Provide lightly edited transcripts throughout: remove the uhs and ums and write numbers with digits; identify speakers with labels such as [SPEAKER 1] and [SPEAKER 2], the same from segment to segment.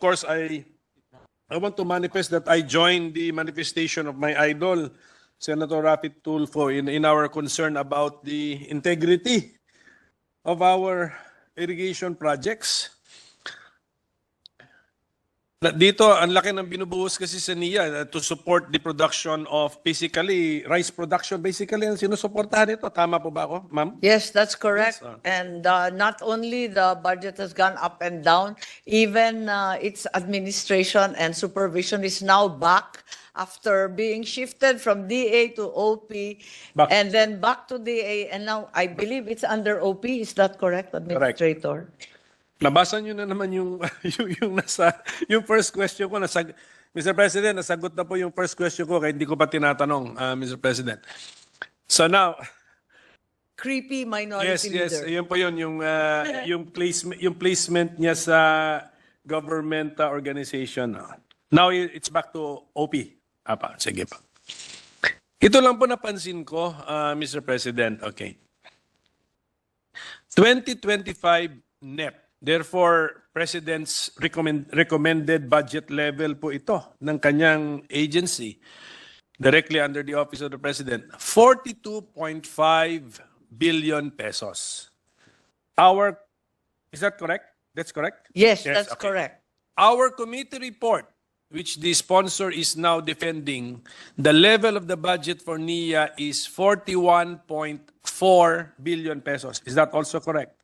[SPEAKER 1] course, I want to manifest that I join the manifestation of my idol, Senator Rapi Tulfo, in our concern about the integrity of our irrigation projects. Dito, ang laki ng binubuhos kasi sa NIA to support the production of basically rice production. Basically, ang sinusuportahan nito. Tama po ba ako, ma'am?
[SPEAKER 2] Yes, that's correct.
[SPEAKER 1] Yes,
[SPEAKER 2] And not only the budget has gone up and down, even its administration and supervision is now back after being shifted from DA to OP
[SPEAKER 1] Back.
[SPEAKER 2] and then back to DA. And now I believe it's under OP. Is that correct, Administrator?
[SPEAKER 1] Nabasa nyo na naman yung, yung first question ko. Mr. President, nasagot na po yung first question ko kaya hindi ko pa tinatanong, Mr. President. So now,
[SPEAKER 2] Creepy minority
[SPEAKER 1] yes,
[SPEAKER 2] leader.
[SPEAKER 1] yun po yun, yung placement niya sa government organization. Now, it's back to OP. Sige pa. Ito lang po napansin ko, Mr. President. Okay. 2025 NEP. Therefore, President's recommended budget level po ito ng kanyang agency directly under the Office of the President, 42.5 billion pesos. Is that correct? That's correct?
[SPEAKER 2] Yes, that's
[SPEAKER 1] okay.
[SPEAKER 2] correct.
[SPEAKER 1] Our committee report, which the sponsor is now defending, the level of the budget for NIA is 41.4 billion pesos. Is that also correct?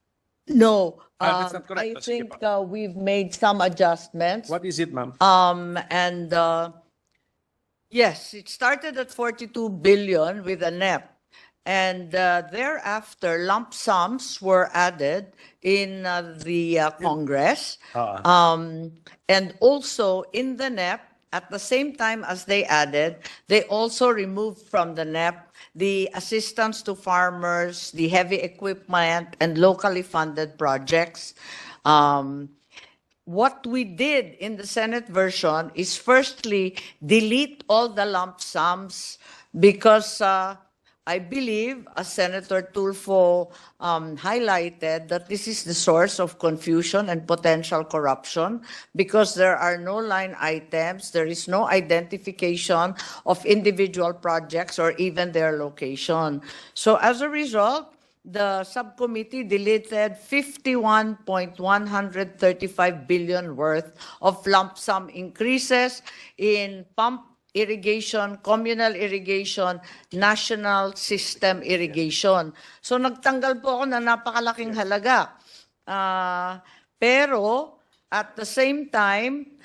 [SPEAKER 2] No,
[SPEAKER 1] that's not correct.
[SPEAKER 2] I
[SPEAKER 1] Sige
[SPEAKER 2] think
[SPEAKER 1] pa.
[SPEAKER 2] we've made some adjustments.
[SPEAKER 1] What is it, ma'am?
[SPEAKER 2] And yes, it started at 42 billion with a NEP. And thereafter, lump sums were added in the Congress. And also in the NEP, at the same time as they added, they also removed from the NEP the assistance to farmers, the heavy equipment, and locally funded projects. What we did in the Senate version is firstly delete all the lump sums because I believe, as Senator Tulfo highlighted, that this is the source of confusion and potential corruption because there are no line items, there is no identification of individual projects or even their location. So as a result, the subcommittee deleted 51.135 billion worth of lump sum increases in pump irrigation, communal irrigation, national system irrigation. So nagtanggal po ako na napakalaking halaga. Pero at the same time,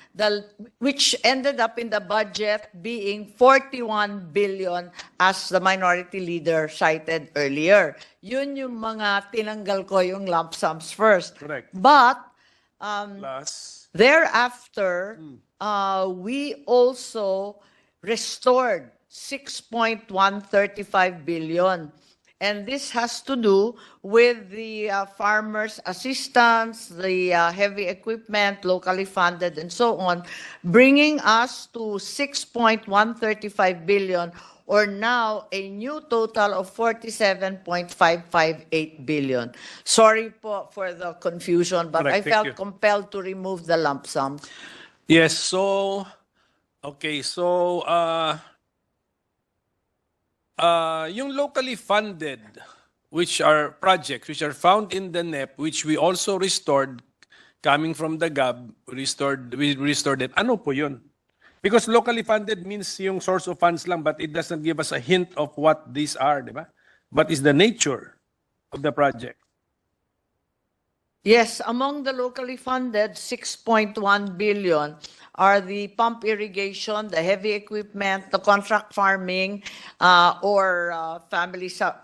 [SPEAKER 2] which ended up in the budget being 41 billion as the minority leader cited earlier. Yun yung mga tinanggal ko yung lump sums first.
[SPEAKER 1] Correct.
[SPEAKER 2] But
[SPEAKER 1] Plus,
[SPEAKER 2] thereafter, we also restored 6.135 billion. And this has to do with the farmers' assistance, the heavy equipment, locally funded, and so on, bringing us to 6.135 billion, or now a new total of 47.558 billion. Sorry po for the confusion, but
[SPEAKER 1] Correct,
[SPEAKER 2] I
[SPEAKER 1] thank
[SPEAKER 2] felt
[SPEAKER 1] you.
[SPEAKER 2] compelled to remove the lump sum.
[SPEAKER 1] yes, so, okay, so, yung locally funded, which are projects, which are found in the NEP, which we also restored, coming from the GAB, we restored it. Ano po yun? Because locally funded means yung source of funds lang, but it doesn't give us a hint of what these are, di ba? What is the nature of the project?
[SPEAKER 2] Yes, among the locally funded, 6.1 billion are the pump irrigation, the heavy equipment, the contract farming, or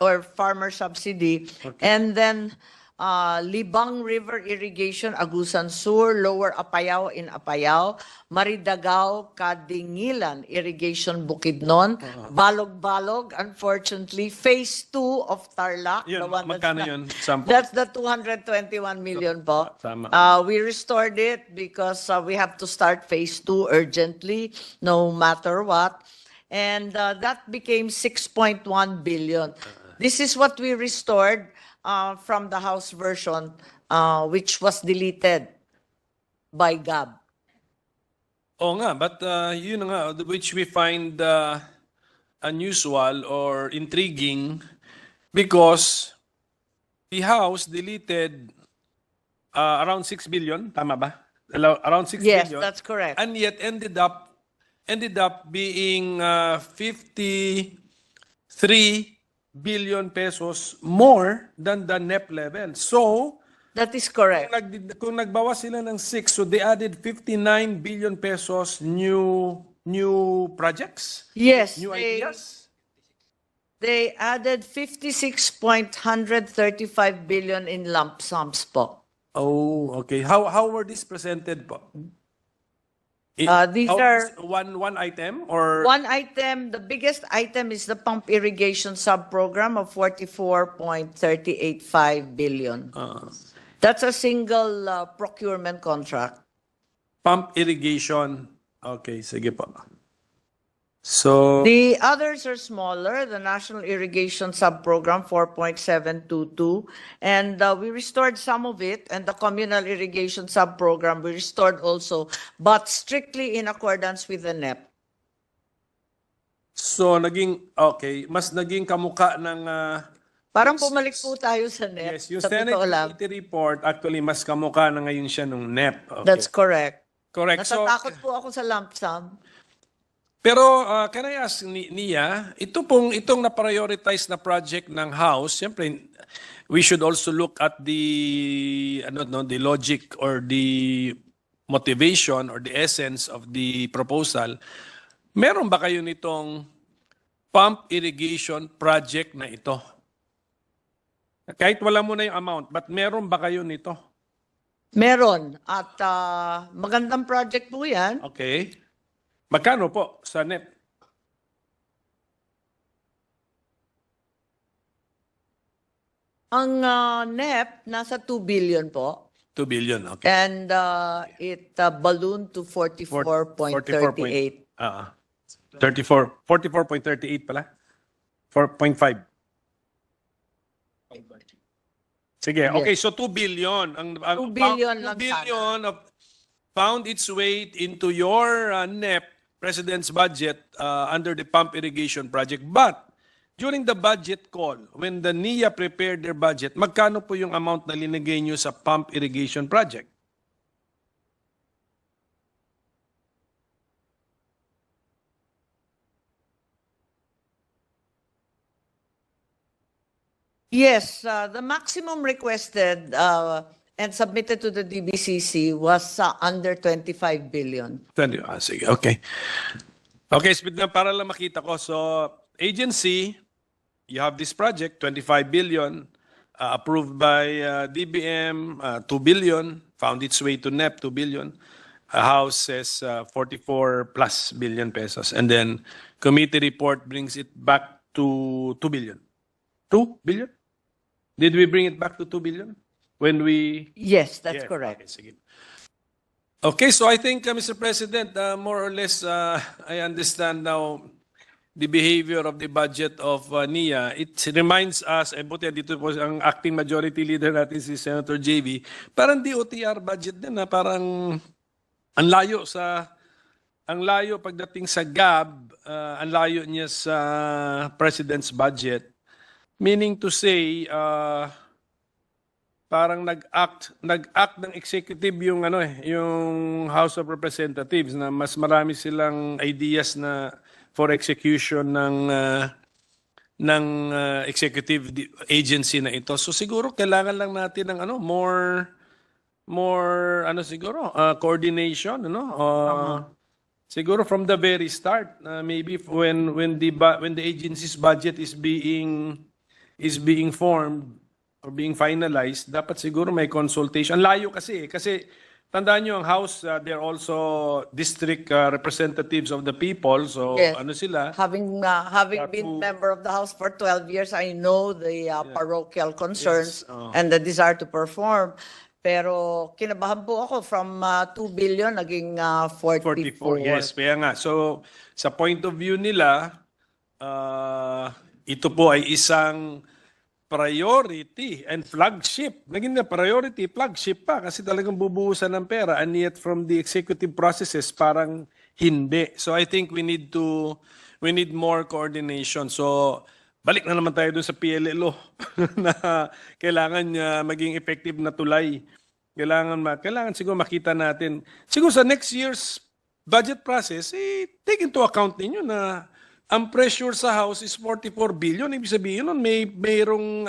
[SPEAKER 2] or farmer subsidy, and then Libang River Irrigation, Agusan Sur, Lower Apayao in Apayao, Maridagao, Kadingilan Irrigation, Bukidnon, Balog-Balog, unfortunately, Phase 2 of Tarlac.
[SPEAKER 1] Yun,
[SPEAKER 2] the one that's
[SPEAKER 1] magkano
[SPEAKER 2] not-
[SPEAKER 1] yun? Sample?
[SPEAKER 2] That's the 221 million po.
[SPEAKER 1] Tama.
[SPEAKER 2] We restored it because we have to start Phase 2 urgently, no matter what. And that became 6.1 billion. This is what we restored from the House version, which was deleted by GAB.
[SPEAKER 1] Oo nga, but yun na nga, which we find unusual or intriguing because the House deleted around 6 billion, tama ba? Around 6
[SPEAKER 2] Yes,
[SPEAKER 1] billion.
[SPEAKER 2] that's correct.
[SPEAKER 1] And yet ended up being 53 billion pesos more than the NEP level. So,
[SPEAKER 2] That is correct.
[SPEAKER 1] kung nagbawas sila ng 6, so they added 59 billion pesos new projects,
[SPEAKER 2] Yes,
[SPEAKER 1] new ideas.
[SPEAKER 2] they added 56.135 billion in lump sums po.
[SPEAKER 1] Oh, okay. How were these presented po?
[SPEAKER 2] These are
[SPEAKER 1] one item or
[SPEAKER 2] one item. The biggest item is the pump irrigation sub-program of 44.385 billion. That's a single procurement contract.
[SPEAKER 1] pump irrigation? Okay, sige po. So,
[SPEAKER 2] The others are smaller. The National Irrigation Sub-Program, 4.722. And we restored some of it. And the Communal Irrigation Sub-Program, we restored also, but strictly in accordance with the NEP.
[SPEAKER 1] so mas naging kamuka ng
[SPEAKER 2] Parang bumalik po tayo sa NEP.
[SPEAKER 1] yes, yung
[SPEAKER 2] sa
[SPEAKER 1] Senate
[SPEAKER 2] totoo lang.
[SPEAKER 1] Committee report actually mas kamuka na ngayon siya nung NEP. Okay.
[SPEAKER 2] That's correct.
[SPEAKER 1] Correct. So,
[SPEAKER 2] Natatakot po ako sa lump sum.
[SPEAKER 1] pero can I ask Nia, itong na-prioritize na project ng House, siyempre we should also look at the the logic or the motivation or the essence of the proposal. Meron ba kayo nitong pump irrigation project na ito? Kahit wala mo na yung amount, but meron ba kayo nito?
[SPEAKER 2] Meron. At magandang project po yan.
[SPEAKER 1] Okay. Magkano po sa NEP?
[SPEAKER 2] Ang NEP, nasa 2 billion po.
[SPEAKER 1] 2 billion, okay.
[SPEAKER 2] And it ballooned to 44.38.
[SPEAKER 1] 44.38 pala? 4.5. Sige, okay, so 2 billion.
[SPEAKER 2] 2 billion
[SPEAKER 1] 2
[SPEAKER 2] lang
[SPEAKER 1] billion found its way into your NEP, President's budget, under the pump irrigation project. But, during the budget call, when the NIA prepared their budget, magkano po yung amount na linagay nyo sa pump irrigation project?
[SPEAKER 2] Yes, the maximum requested and submitted to the DBCC was under 25 billion.
[SPEAKER 1] Sige, okay. Okay, speed na para lang makita ko. So, agency, you have this project, 25 billion, approved by DBM, 2 billion, found its way to NEP, 2 billion. House says 44 plus billion pesos. And then, committee report brings it back to 2 billion. 2 billion? Did we bring it back to 2 billion? When we...
[SPEAKER 2] Yes, that's
[SPEAKER 1] Yeah,
[SPEAKER 2] correct.
[SPEAKER 1] Okay, sige. Okay, so I think, Mr. President, more or less, I understand now the behavior of the budget of NIA. It reminds us, buti dito po ang acting majority leader natin si Senator JV, parang DOTR budget din na parang ang layo pagdating sa GAB, ang layo niya sa President's budget. Meaning to say, parang nag-act ng executive yung yung House of Representatives na mas marami silang ideas na for execution ng executive agency na ito. So siguro kailangan lang natin ng more siguro coordination, siguro from the very start, maybe when the agency's budget is being formed or being finalized, dapat siguro may consultation. Ang layo kasi tandaan nyo, ang House, they're also district representatives of the people. So,
[SPEAKER 2] Yes.
[SPEAKER 1] Sila?
[SPEAKER 2] Having been member of the House for 12 years, I know the parochial concerns and the desire to perform. Pero kinabahan po ako from 2 billion naging 44.
[SPEAKER 1] 44, yes. Kaya nga. So, sa point of view nila, ito po ay isang priority and flagship. Naging na priority, flagship pa kasi talagang bubuhusan ng pera, and yet from the executive processes parang hindi. So I think we need more coordination. So balik na naman tayo dun sa PLLO na kailangan niya maging effective na tulay. Kailangan siguro makita natin. Siguro sa next year's budget process, take into account ninyo na ang pressure sa House is 44 billion. Ibig sabihin nun, mayroong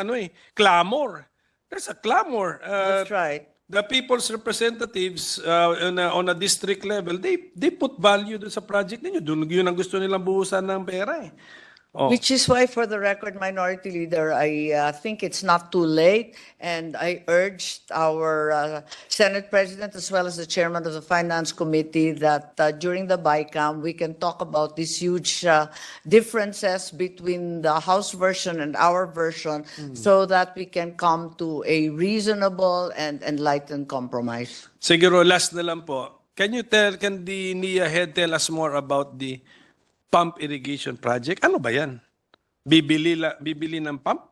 [SPEAKER 1] clamor. There's a clamor.
[SPEAKER 2] That's right.
[SPEAKER 1] The people's representatives on a district level, they put value dun sa project ninyo. Yun ang gusto nilang buhusan ng pera eh. Oh.
[SPEAKER 2] Which is why, for the record, Minority Leader, I think it's not too late, and I urged our Senate President as well as the Chairman of the Finance Committee that during the BICAM we can talk about these huge differences between the House version and our version so that we can come to a reasonable and enlightened compromise.
[SPEAKER 1] Siguro last na lang po. Can the NIA head tell us more about the pump irrigation project? Ano ba yan? Bibili ng pump?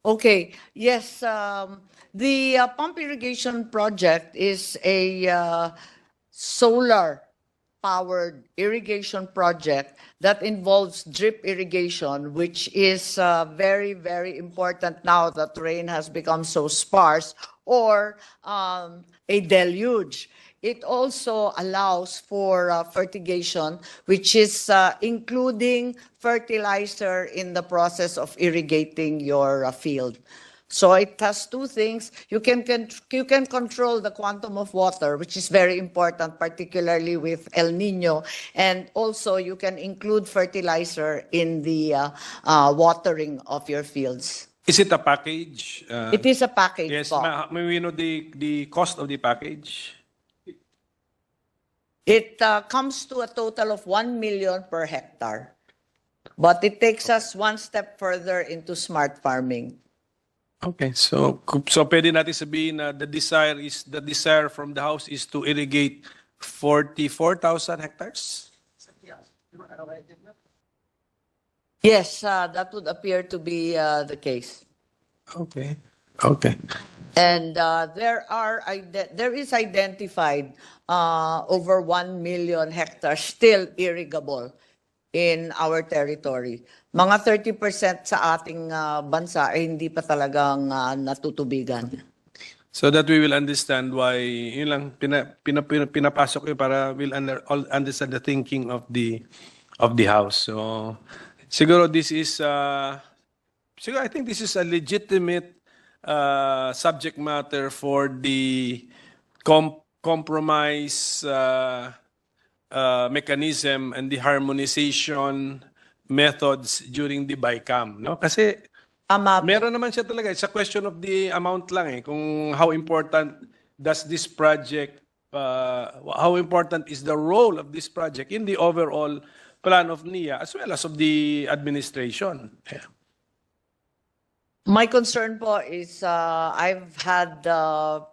[SPEAKER 2] Okay, yes, the pump irrigation project is a solar powered irrigation project that involves drip irrigation, which is very, very important now that rain has become so sparse, or a deluge. It also allows for fertigation, which is including fertilizer in the process of irrigating your field. So it has two things. You can control the quantum of water, which is very important, particularly with El Nino, and also you can include fertilizer in the watering of your fields.
[SPEAKER 1] Is it a package?
[SPEAKER 2] It is a package.
[SPEAKER 1] Yes,
[SPEAKER 2] po.
[SPEAKER 1] may we know the cost of the package?
[SPEAKER 2] It comes to a total of 1 million per hectare. But it takes us one step further into smart farming.
[SPEAKER 1] Okay, so pwede natin sabihin na the desire from the House is to irrigate 44,000 hectares?
[SPEAKER 2] Yes, that would appear to be the case.
[SPEAKER 1] Okay.
[SPEAKER 2] And there is identified over 1 million hectares still irrigable in our territory. Mga 30% sa ating bansa ay hindi pa talagang natutubigan.
[SPEAKER 1] So that we will understand why, yun lang, pinapasok ko para we'll understand the thinking of the House. So, siguro I think this is a legitimate subject matter for the compromise mechanism and the harmonization methods during the BICAM, no? Kasi meron naman siya talaga. It's a question of the amount lang eh. Kung how important does this project, how important is the role of this project in the overall plan of NIA as well as of the administration. Yeah.
[SPEAKER 2] My concern po is I've had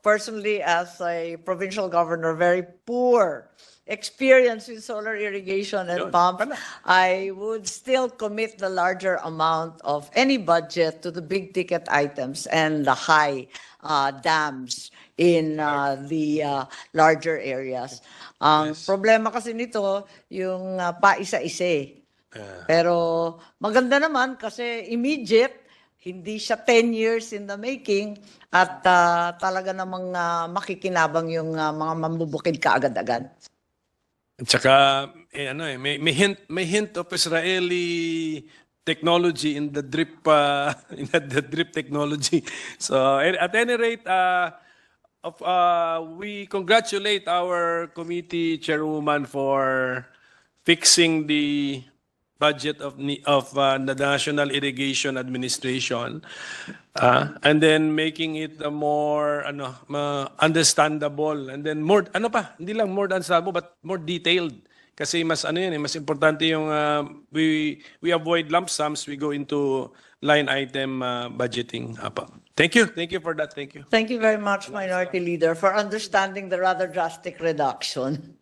[SPEAKER 2] personally as a provincial governor very poor experience in solar irrigation and pumps. I would still commit the larger amount of any budget to the big ticket items and the high dams in the larger areas. Problema kasi nito yung paisa-isa. Pero maganda naman kasi immediate, hindi siya 10 years in the making at talaga namang makikinabang yung mga mambubukid kaagad-agad.
[SPEAKER 1] At saka, may hint of Israeli technology in the drip technology. So at any rate, we congratulate our committee chairwoman for fixing the budget of the National Irrigation Administration, and then making it more understandable, and then more hindi lang more understandable but more detailed. Kasi mas mas importante yung we avoid lump sums, we go into line item budgeting. Apa. Thank you. Thank you for that. Thank you.
[SPEAKER 2] Thank you very much, Minority Leader, for understanding the rather drastic reduction.